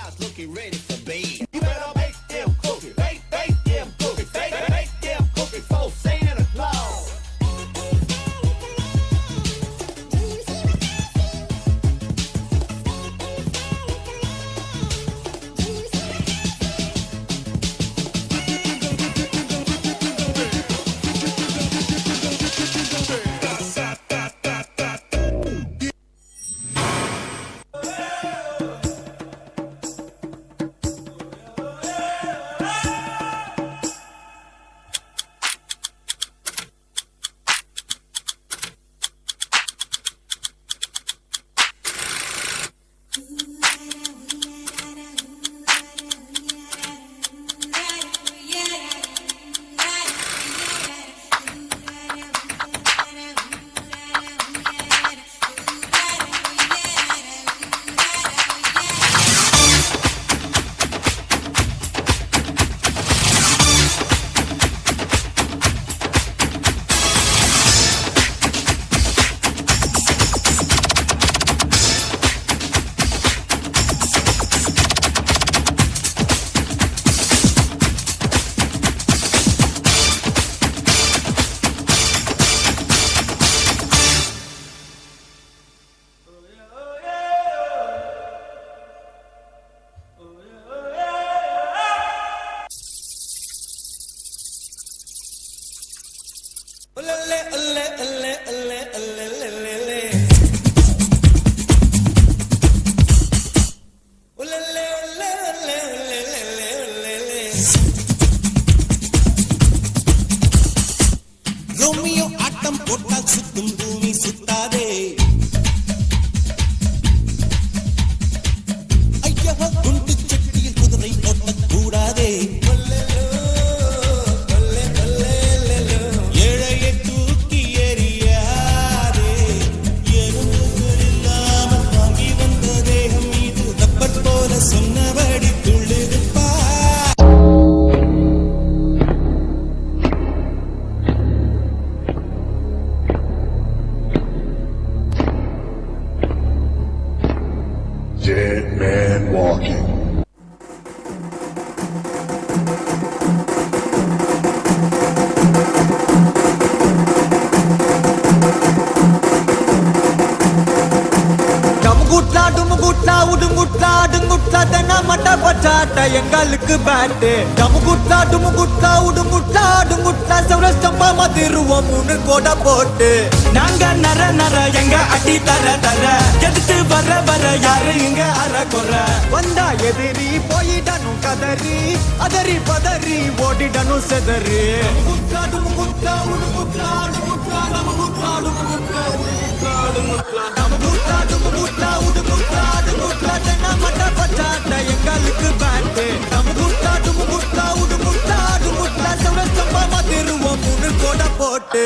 house looking ready for bed. You better make them cookies, bake them cookies, bake them cookies for Santa Claus. Romeo ஆட்டம் போட்டால் சுத்தும் பூமி சுத்தாதே. ஐயா குண்டு சட்டியில் குதிரை ஓட்டக் கூடாதே. ஏழையை தூக்கி எறியாதே. எறும்புகள் இல்லாமல் வாங்கி வந்த தேகம் மீது ரப்பர் போல சொன்னபடி துள்ளிருப்பா. Dead man walking. டமுகுட்லா உடுங்குட்லா அடுங்குட்லா தென்ன மட்ட பச்சாட்ட எங்களுக்கு பேட்டு. டமுகுட்லா உடுங்குட்லா அடுங்குட்லா சௌரஸ்டம்பா மதிருவோம் 3 கோட போட்டு. நாங்க நர எங்க அடி தர எதிர்த்து வர யாரு இங்க அறகுற. வந்தா எதிரி போயிடணும் கதறி அதறி பதறி ஓடிடணும் செதறி. டமுகுட்லா உடுங்குட்லா அடுங்குட்லா டமுகுட்லா உடுங்குட்லா தென்ன மட்ட பச்சாட்ட எங்களுக்கு பேட்டு. டமுகுட்லா உடுங்குட்லா அடுங்குட்லா சௌரஸ்டம்பா மதிருவோம் 3 கோட போட்டு.